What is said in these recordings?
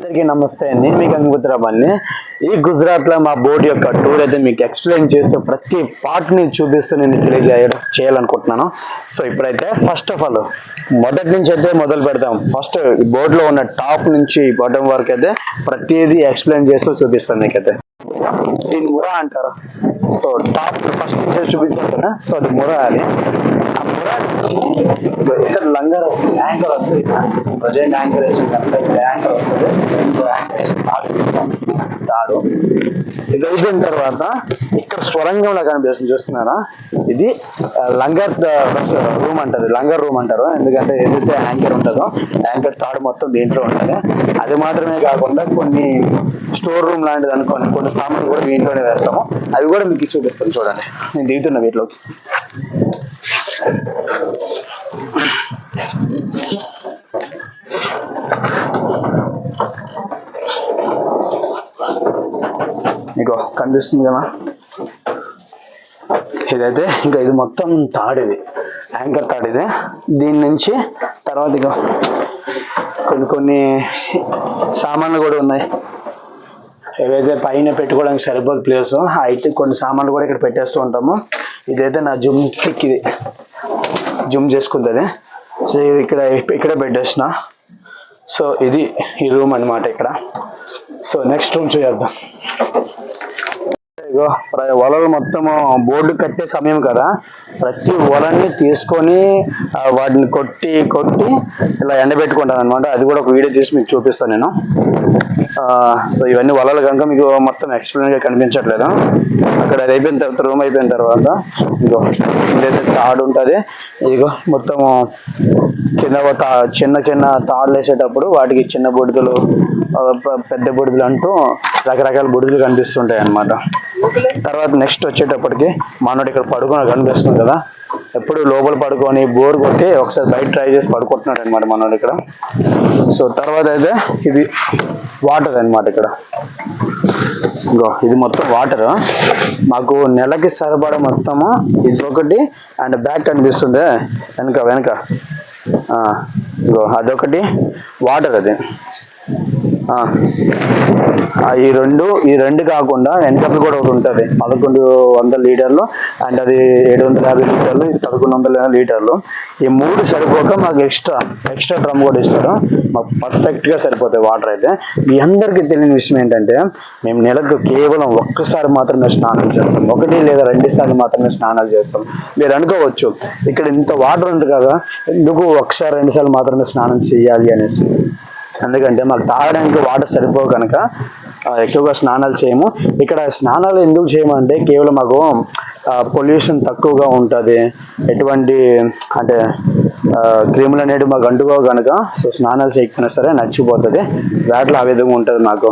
అందరికీ నమస్తే. నేను మీకు అంగుతురాబాన్ని. ఈ గుజరాత్ లో మా బోర్డు యొక్క టూర్ అయితే మీకు ఎక్స్ప్లెయిన్ చేస్తూ ప్రతి పార్ట్ ని చూపిస్తూ నేను చేయాలనుకుంటున్నాను. సో ఇప్పుడైతే ఫస్ట్ ఆఫ్ ఆల్ మొదటి నుంచి అయితే మొదలు పెడతాం. ఫస్ట్ ఈ బోర్డు లో ఉన్న టాప్ నుంచి బాటం వరకు అయితే ప్రతిదీ ఎక్స్ప్లెయిన్ చేస్తూ చూపిస్తాను మీకైతే. దీని మురా అంటారు. సో టాప్ ఫస్ట్ నుంచి చూపించారు కదా, సో అది మురా. అది ఆ మురా నుంచి ఇక్కడ లంగర్ వస్తుంది, యాంకర్ వస్తుంది. ప్రజెంట్ యాంకర్ వేసింది కనుక ఇక్కడ యాంకర్ వస్తుంది, ఇంకో యాంకర్ వేసి తాడు. ఇది అయిపోయిన తర్వాత ఇక్కడ స్వరంగంలో కనిపిస్తుంది, చూస్తున్నారా? ఇది లంగర్ రూమ్ అంటారు, లంగర్ రూమ్ అంటారు. ఎందుకంటే ఏదైతే యాంకర్ ఉంటుందో యాంకర్ తాడు మొత్తం దీంట్లో ఉంటుంది. అది మాత్రమే కాకుండా కొన్ని స్టోర్ రూమ్ లాంటిది అనుకోండి, కొన్ని సామాన్లు కూడా దీంట్లోనే వేస్తాము. అవి కూడా మీకు చూపిస్తాను, చూడండి. నేను దిగుతున్నా వీటిలోకి. ఇగో కనిపిస్తుంది కదా, ఇదైతే ఇంకా ఇది మొత్తం తాడు, ఇది యాంకర్ తాడు. ఇది దీని నుంచి తర్వాత ఇగో కొన్ని సామాన్లు కూడా ఉన్నాయి. ఏవైతే పైన పెట్టుకోవడానికి సరిపోదు ప్లేస్, హైట్ కొన్ని సామాన్లు కూడా ఇక్కడ పెట్టేస్తూ ఉంటాము. ఇదైతే నా జుమ్ కిక్, ఇది జుమ్ చేసుకుంటుంది. సో ఇది ఇక్కడ పెట్టేసిన. సో ఇది ఈ రూమ్ అనమాట ఇక్కడ. సో నెక్స్ట్ రూమ్ చూద్దాం. ఇగో వలలు మొత్తము బోర్డు కట్టే సమయం కదా, ప్రతి వలని తీసుకొని వాటిని కొట్టి ఇలా ఎండబెట్టుకుంటాను అనమాట. అది కూడా ఒక వీడియో తీసి మీకు చూపిస్తాను నేను. సో ఇవన్నీ వలలు కనుక మీకు మొత్తం ఎక్స్ప్లెయిన్ గా కనిపించట్లేదు. అక్కడ అది అయిపోయిన తర్వాత, రూమ్ అయిపోయిన తర్వాత ఇగో ఇదైతే తాడు ఉంటుంది. ఇదిగో మొత్తము చిన్న తాడులు వేసేటప్పుడు వాటికి చిన్న బుడిదలు, పెద్ద బుడిదలు అంటూ రకరకాల బుడిదలు కనిపిస్తుంటాయి అన్నమాట. తర్వాత నెక్స్ట్ వచ్చేటప్పటికి మనోడు ఇక్కడ పడుకొని కనిపిస్తుంది కదా, ఎప్పుడు లోపల పడుకొని బోర్ కొట్టి ఒకసారి బయట ట్రై చేసి పడుకుంటున్నాడు అనమాట మనోడు ఇక్కడ. సో తర్వాత అయితే ఇది వాటర్ అనమాట. ఇక్కడ ఇంకో ఇది మొత్తం వాటర్. మాకు నెలకి సరిపడ మొత్తము ఇది ఒకటి, అండ్ బ్యాగ్ కనిపిస్తుంది వెనక ఇంకో అదొకటి వాటర్. అది ఈ రెండు కాకుండా వెనకట్లు కూడా ఒకటి ఉంటుంది, 1100 లీటర్లు, అండ్ అది 750 లీటర్లు, 1100 లీటర్లు. ఈ మూడు సరిపోక మాకు ఎక్స్ట్రా డ్రమ్ కూడా ఇస్తారు. మాకు పర్ఫెక్ట్ గా సరిపోతాయి వాటర్ అయితే. మీ అందరికీ తెలియని విషయం ఏంటంటే, మేము నెలకు కేవలం ఒక్కసారి మాత్రమే స్నానం చేస్తాం, 1 లేదా 2 సార్లు మాత్రమే స్నానాలు చేస్తాం. మీరు అనుకోవచ్చు ఇక్కడ ఇంత వాటర్ ఉంది కదా, ఎందుకు 1 2 సార్లు మాత్రమే స్నానం చేయాలి అనేసి. ఎందుకంటే మాకు తాగడానికి వాటర్ సరిపోవు కనుక ఎక్కువగా స్నానాలు చేయము. ఇక్కడ స్నానాలు ఎందుకు చేయమంటే కేవలం మాకు పొల్యూషన్ తక్కువగా ఉంటుంది, ఎటువంటి అంటే క్రిములు అనేవి మాకు అంటుకోవు కనుక. సో స్నానాలు చేయకపోయినా సరే నడిచిపోతుంది, వాటిలో ఆ విధంగా ఉంటుంది. మాకు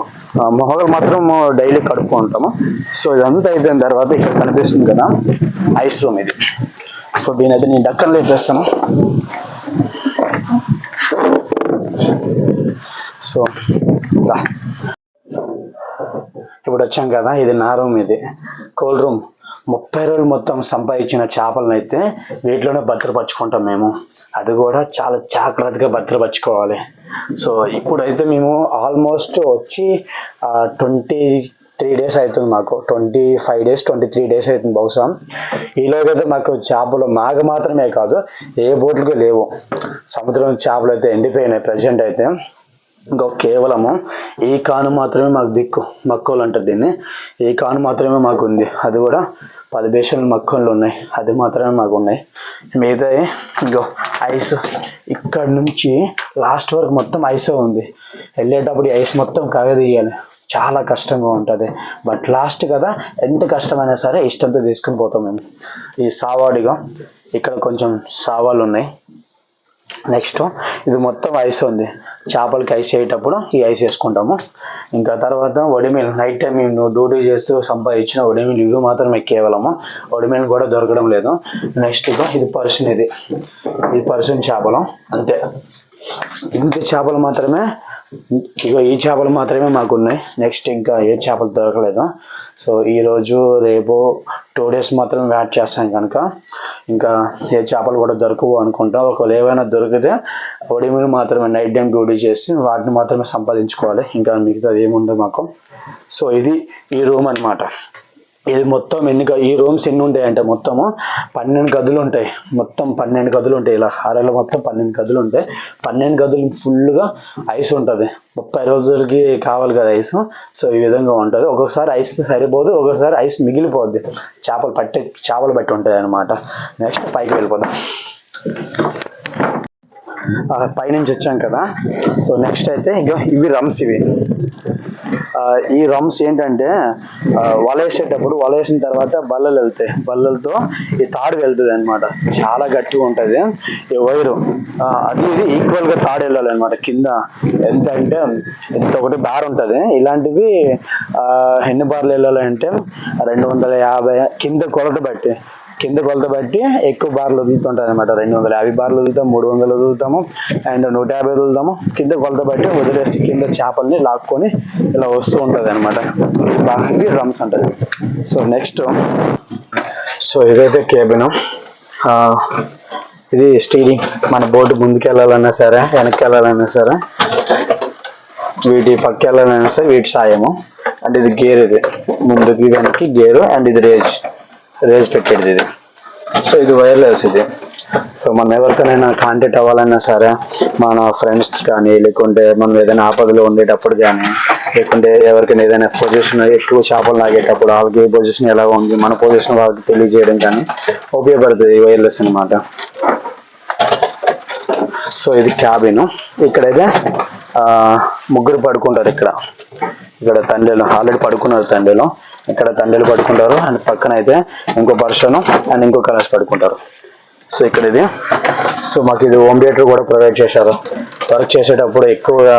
మొహలు మాత్రం డైలీ కడుక్కుంటాము. సో ఇదంతా అయిపోయిన తర్వాత ఇక్కడ కనిపిస్తుంది కదా ఐస్ రూమ్ ఇది. సో దీని అయితే నేను డక్కర్లో వేస్తాను. సో ఇప్పుడు వచ్చాం కదా, ఇది నా రూమ్, ఇది కోల్డ్ రూమ్. 30 రోజులు మొత్తం సంపాదించిన చేపలను అయితే వీటిలోనే భద్రపరచుకుంటాం మేము. అది కూడా చాలా జాగ్రత్తగా భద్రపరచుకోవాలి. సో ఇప్పుడైతే మేము ఆల్మోస్ట్ వచ్చి 23 డేస్ అవుతుంది, మాకు 25 డేస్ 23 డేస్ అవుతుంది బహుశా. ఈలోగైతే మాకు చేపలు మాకు మాత్రమే కాదు, ఏ బోట్లకి లేవు. సముద్రం చేపలు అయితే ఎండిపోయినాయి ప్రజెంట్ అయితే. ఇంకో కేవలము ఈ కాను మాత్రమే మాకు దిక్కు, మక్కువలు అంటారు దీన్ని. ఈ కాను మాత్రమే మాకు ఉంది, అది కూడా 10 బేషన్లు మక్కువలు ఉన్నాయి, అది మాత్రమే మాకు ఉన్నాయి. మిగతా ఇంకో ఐస్ ఇక్కడ నుంచి లాస్ట్ వరకు మొత్తం ఐసే ఉంది. వెళ్ళేటప్పుడు ఐస్ మొత్తం కగదీయాలి, చాలా కష్టంగా ఉంటుంది. బట్ లాస్ట్ కదా, ఎంత కష్టమైనా సరే ఇష్టంతో తీసుకుని పోతాం మేము. ఈ సావాడిగా ఇక్కడ కొంచెం సావాలు ఉన్నాయి. నెక్స్ట్ ఇది మొత్తం ఐస్ ఉంది, చేపలకి ఐస్ వేసేటప్పుడు ఈ ఐస్ వేసుకుంటాము. ఇంకా తర్వాత ఒడిమీలు, నైట్ టైం మేము డ్యూటీ చేస్తూ సంపాదించిన ఒడిమీలు ఇవి మాత్రమే కేవలము, ఒడిమీలు కూడా దొరకడం లేదు. నెక్స్ట్ ఇది పర్సన్, ఇది పర్సన్ చేపలు. అంతే, ఇంత చేపలు మాత్రమే ఇగో ఈ చేపలు మాత్రమే మాకు ఉన్నాయి. నెక్స్ట్ ఇంకా ఏ చేపలు దొరకలేదు. సో ఈరోజు రేపు 2 days మాత్రం వెయిట్ చేస్తాను కనుక ఇంకా ఏ చేపలు కూడా దొరకవు అనుకుంటా. ఒకవేళ ఏవైనా దొరికితే ఒడిమిలు మాత్రమే నైట్ టైం డ్యూటీ చేసి వాటిని మాత్రమే సంపాదించుకోవాలి. ఇంకా మిగతాది ఏముండదు మాకు. సో ఇది ఈ రూమ్ అనమాట. ఇది మొత్తం ఈ రూమ్స్ ఎన్ని ఉంటాయంటే మొత్తము 12 గదులు ఉంటాయి. మొత్తం 12 గదులు ఉంటాయి. ఇలా హారలో మొత్తం 12 గదులు ఉంటాయి. 12 గదులు ఫుల్గా ఐస్ ఉంటుంది. 30 రోజులకి కావాలి కదా ఐస్. సో ఈ విధంగా ఉంటుంది. ఒక్కొక్కసారి ఐస్ సరిపోదు, ఒక్కొక్కసారి ఐస్ మిగిలిపోద్ది. చేపలు బట్టి ఉంటుంది అనమాట. నెక్స్ట్ పైకి వెళ్ళిపోదాం. పైనుంచి వచ్చాం కదా. సో నెక్స్ట్ అయితే ఇవి రమ్స్. ఈ రమ్స్ ఏంటంటే వలేసేటప్పుడు వలేసిన తర్వాత బల్లలు వెళ్తాయి. బల్లలతో ఈ తాడు వెళ్తుంది అనమాట. చాలా గట్టిగా ఉంటుంది ఈ వైరు. అది ఇది ఈక్వల్గా తాడు వెళ్ళాలి అనమాట. కింద ఎంత అంటే ఇంత ఒకటి బార్ ఉంటుంది. ఇలాంటివి ఎన్ని బార్లు వెళ్ళాలంటే 250 కింద కొలత బట్టి ఎక్కువ బార్లు వదులుతుంటాయి అనమాట. 250 బార్లు వదులుతాం, 300 వదులుతాము, అండ్ 150 వదులుతాము. కింద కొలత బట్టి వదిలేసి కింద చేపల్ని లాక్కొని ఇలా వస్తూ ఉంటుంది అనమాట. ఇవి డ్రమ్స్ అంటారు. సో నెక్స్ట్ ఇదైతే కేబిన్. ఇది స్టీరింగ్. మన బోటు ముందుకు వెళ్ళాలన్నా సరే వెనక్కి వెళ్ళాలన్నా సరే వీటి పక్క వెళ్ళాలన్నా సరే వీటి సాయము. అంటే ఇది గేర్, ఇది ముందుకి వెనక్కి గేరు, అండ్ ఇది రేజ్ పెట్టేది ఇది. సో ఇది వైర్లెస్ ఇది. సో మనం ఎవరికైనా కాంటాక్ట్ అవ్వాలన్నా సరే, మన ఫ్రెండ్స్ కానీ, లేకుంటే మనం ఏదైనా ఆపదలో ఉండేటప్పుడు కానీ, లేకుంటే ఎవరికైనా ఏదైనా పొజిషన్ ఎక్కువ చేపలు లాగేటప్పుడు వాళ్ళకి పొజిషన్ ఎలా ఉంది, మన పొజిషన్ వాళ్ళకి తెలియజేయడం కానీ ఉపయోగపడుతుంది ఈ వైర్లెస్ అనమాట. సో ఇది క్యాబిన్. ఇక్కడైతే ముగ్గురు పడుకుంటారు. ఇక్కడ తండ్రిలో ఆల్రెడీ పడుకున్నారు. ఇక్కడ తండ్రులు పడుకుంటారు, అండ్ పక్కన అయితే ఇంకో పర్సన్ అండ్ ఇంకో కలర్స్ పడుకుంటారు. సో ఇక్కడ ఇది. సో మాకు ఇది హోమ్ థియేటర్ కూడా ప్రొవైడ్ చేశారు. వర్క్ చేసేటప్పుడు ఎక్కువగా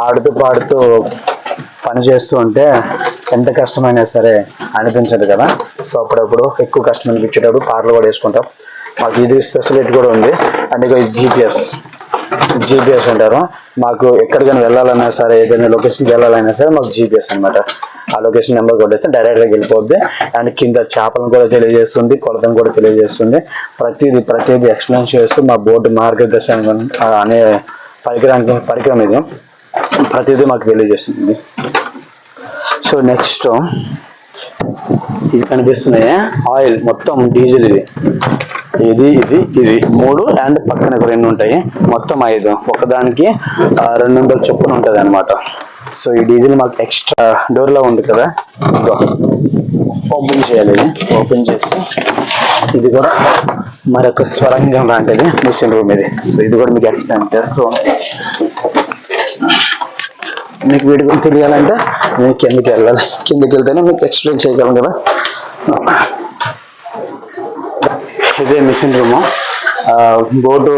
ఆడుతూ పాడుతూ పని చేస్తూ ఉంటే ఎంత కష్టమైనా సరే అనిపించదు కదా. సో అప్పుడప్పుడు ఎక్కువ కష్టం అనిపించేటప్పుడు పాటలు కూడా వేసుకుంటాం. మాకు ఇది ఫెసిలిటీ కూడా ఉంది. అండ్ ఇక జీపీఎస్ అంటారు. మాకు ఎక్కడికైనా వెళ్ళాలన్నా సరే, ఏదైనా లొకేషన్కి వెళ్ళాలన్నా సరే మాకు జీపీఎస్ అనమాట. ఆ లొకేషన్ నెంబర్ కొట్టేస్తే డైరెక్ట్గా వెళ్ళిపోద్ది. అండ్ కింద చేపలను కూడా తెలియజేస్తుంది, కొలతను కూడా తెలియజేస్తుంది. ప్రతిదీ ఎక్స్ప్లెయిన్ చేస్తూ మా బోర్డు మార్గదర్శనం అనే పరికరం ఇది ప్రతిదీ మాకు తెలియజేస్తుంది. సో నెక్స్ట్ ఇది కనిపిస్తున్నాయి ఆయిల్, మొత్తం డీజిల్. ఇది 3 అండ్ పక్కన 2 ఉంటాయి. మొత్తం 5. ఒకదానికి 200 చొప్పున ఉంటుంది అనమాట. సో ఈ డీజిల్ మాకు ఎక్స్ట్రా డోర్లో ఉంది కదా, ఓపెన్ చేయాలి. ఓపెన్ చేసి ఇది కూడా మరొక స్వరంగం లాంటిది మిషన్ రూమ్ ఇది. సో ఇది కూడా మీకు ఎక్స్ప్లెయిన్ చేస్తూ మీకు వీటి గురించి తెలియాలంటే నేను కిందకి వెళ్తేనే మీకు ఎక్స్ప్లెయిన్ చేయగలను కదా. ఇదే మిషన్ రూము. బోటు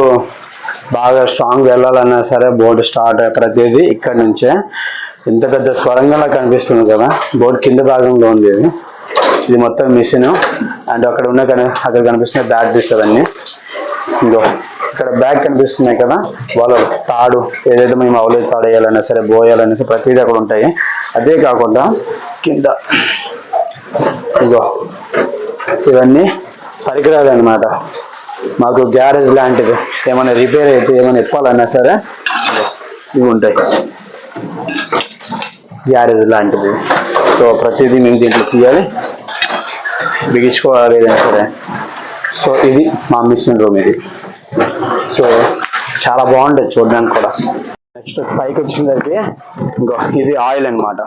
బాగా స్ట్రాంగ్ వెళ్ళాలన్నా సరే బోటు స్టార్ట్ ప్రతిదీ ఇక్కడ నుంచే. ఇంత పెద్ద స్వరంగంలా కనిపిస్తుంది కదా, బోట్ కింద భాగంలో ఉంది ఇది మొత్తం మిషన్. అండ్ అక్కడ కనిపిస్తున్న బ్యాటరీస్ అవన్నీ. ఇక్కడ బ్యాగ్ కనిపిస్తున్నాయి కదా, వాళ్ళ తాడు ఏదైతే మేము అవలేదు తాడు వేయాలన్నా సరే, బోయాలన్నా సరే ప్రతిదీ అక్కడ ఉంటాయి. అదే కాకుండా కింద ఇవన్నీ పరికరాలు అనమాట. మాకు గ్యారేజ్ లాంటిది, ఏమైనా రిపేర్ అయితే ఏమైనా ఇప్పాలన్నా సరే ఇవి ఉంటాయి, గ్యారేజ్ లాంటిది. సో ప్రతిదీ మేము దీంట్లో తీయాలి, బిగించుకోవాలి ఏదైనా సరే. సో ఇది మా మిషన్ రూమ్ ఇది. సో చాలా బాగుంటుంది చూడడానికి కూడా. నెక్స్ట్ పైకి వచ్చిందైతే ఇది ఆయిల్ అనమాట.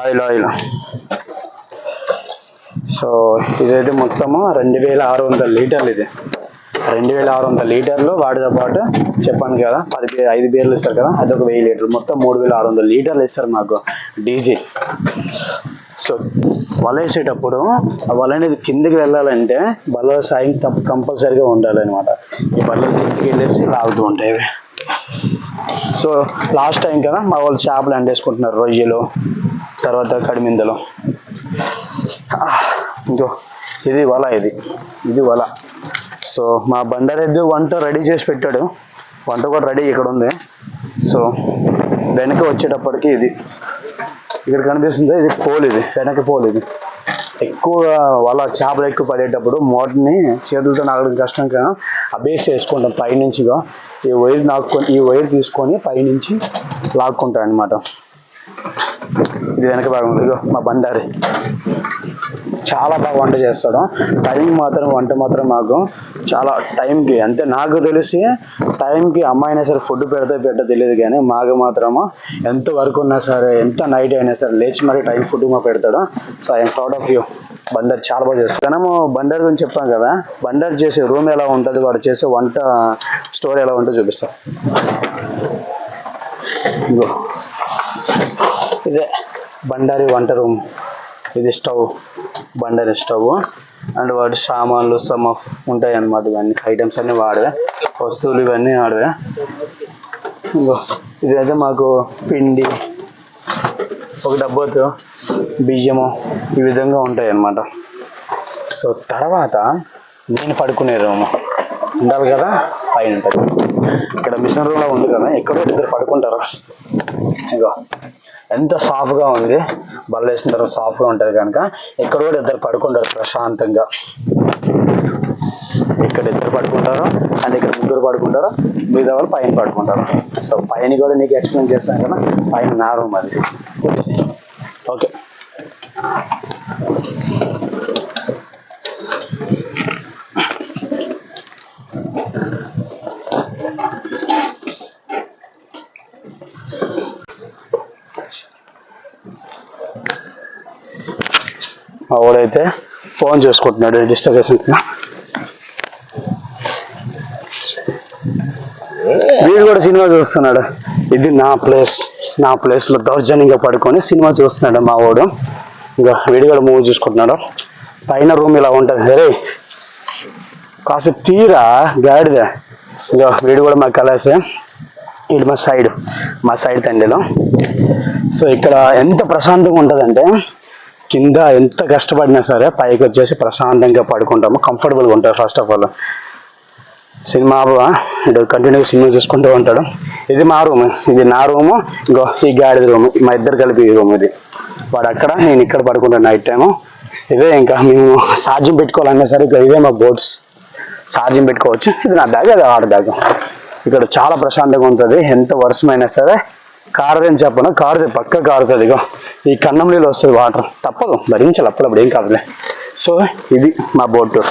ఆయిల్. సో ఇదైతే మొత్తము 2600 లీటర్లు. ఇది 2600 లీటర్లు. వాటితో పాటు చెప్పాను కదా 5 బీర్లు ఇస్తారు కదా, అదొక 1000 లీటర్లు. మొత్తం 3600 లీటర్లు ఇస్తారు మాకు డీజిల్. సో వల వేసేటప్పుడు ఆ వల అనేది కిందికి వెళ్ళాలంటే బల్ల సాయం కంపల్సరీగా ఉండాలన్నమాట. ఈ బల్లలు కిందికి వెళ్ళేసి లాగుతూ ఉంటాయి. సో లాస్ట్ టైం కదా మా వాళ్ళు చేపలు ఎండేసుకుంటున్నారు, రొయ్యలు, తర్వాత కడిమిందలు. ఇది వల. సో మా బండారెద్దు వంట రెడీ చేసి పెట్టాడు. వంట కూడా రెడీ ఇక్కడ ఉంది. సో వెనక వచ్చేటప్పటికి ఇది ఇక్కడ కనిపిస్తుంది, ఇది పోల్, ఇది వెనక పోల్. ఇది ఎక్కువగా వాళ్ళ చేపలు ఎక్కువ పడేటప్పుడు మోటార్ని చేతులతో నాగడం కష్టం కదా, అబేస్ చేసుకుంటాం పైనుంచిగా. ఈ వైర్ తీసుకొని పైనుంచి లాక్కుంటాం అనమాట. ఇది వెనక భాగం. ఇదిగో మా బండారి చాలా బాగా వంట చేస్తాడు. వంట మాత్రం మాకు చాలా టైంకి, అంతే నాకు తెలిసి టైంకి అమ్మాయినా సరే ఫుడ్ పెట్ట తెలియదు, కానీ మాకు మాత్రము ఎంత వర్క్ ఉన్నా సరే, ఎంత నైట్ అయినా సరే లేచి మరీ టైం ఫుడ్ మా పెడతాడు. So I'm proud of you. Bandaru చాలా బాగా చేస్తాడు. మనము బండారు గురించి చెప్పాం కదా, బండారు చేసే రూమ్ ఎలా ఉంటుంది, వాడు చేసే వంట స్టోరీ ఎలా ఉంటుందో చూపిస్తా. ఇగో ఇదే బండారి వంట రూమ్. ఇది స్టవ్, బండారి స్టవ్. అండ్ వాటి సామాన్లు సమ్ ఆఫ్ ఉంటాయి అన్నమాట. ఇవన్నీ ఐటమ్స్ అన్నీ వాడవే, వస్తువులు ఇవన్నీ ఆడవే. ఇంకో ఇదైతే మాకు పిండి, ఒక డబ్బాతో బియ్యము ఈ విధంగా ఉంటాయి అన్నమాట. సో తర్వాత నేను పడుకునే రూము ఉండాలి కదా, పైన ఉంటుంది. ఇక్కడ మిషన్ రూమ్లో ఉంది కదా, ఎక్కడో ఇద్దరు పడుకుంటారు. ఇగో ఎంత సాఫ్ట్గా ఉంది, బల్ల వేసిన తర్వాత సాఫ్ట్గా ఉంటుంది కనుక ఎక్కడో ఇద్దరు పడుకుంటారు ప్రశాంతంగా. ఇక్కడ ఇద్దరు పడుకుంటారు అండ్ ఇక్కడ ముగ్గురు పడుకుంటారు, మిగతా వాళ్ళు పైన పడుకుంటారు. సో పైన కూడా నీకు ఎక్స్ప్లెయిన్ చేస్తాను కదా, పైన నా రూమ్ అది. ఓకే, మా వాడైతే ఫోన్ చేసుకుంటున్నాడు డిస్టర్బెన్స్. వీడు కూడా సినిమా చూస్తున్నాడు. ఇది నా ప్లేస్లో దౌర్జన్యంగా పడుకొని సినిమా చూస్తున్నాడు మా వాడు. ఇంకా వీడు కూడా మూవీ చూసుకుంటున్నాడు. పైన రూమ్ ఇలా ఉంటుంది. సరే కాసేపు తీరా గాడిద. ఇంకా వీడు కూడా మా కలాసే, వీడు మా సైడ్ తండ్రిలో. సో ఇక్కడ ఎంత ప్రశాంతంగా ఉంటుందంటే, కింద ఎంత కష్టపడినా సరే పైకి వచ్చేసి ప్రశాంతంగా పడుకుంటాము, కంఫర్టబుల్గా ఉంటుంది. ఫస్ట్ ఆఫ్ ఆల్ సినిమా కంటిన్యూగా సినిమా చూసుకుంటూ ఉంటాడు. ఇది మా రూమ్, ఇది నా రూము. ఇంకో ఈ గాడిద రూమ్, మా ఇద్దరు కలిపి ఈ రూమ్. ఇది వాడు అక్కడ, నేను ఇక్కడ పడుకుంటాను నైట్ టైము. ఇదే ఇంకా మేము ఛార్జింగ్ పెట్టుకోవాలన్నా సరే ఇదే మా బోర్డ్స్, ఛార్జింగ్ పెట్టుకోవచ్చు. ఇది నా బ్యాగ్, అది ఆడ బ్యాగ్. ఇక్కడ చాలా ప్రశాంతంగా ఉంటుంది. ఎంత వర్షమైనా సరే కారదని చెప్పను, పక్క కారుతుంది. ఇగో ఈ కన్నం నీళ్ళు వస్తుంది, వాటర్ తప్పదు, భరించాలి అప్పుడప్పుడు, ఏం కాదులే. సో ఇది మా బోట్ టూర్.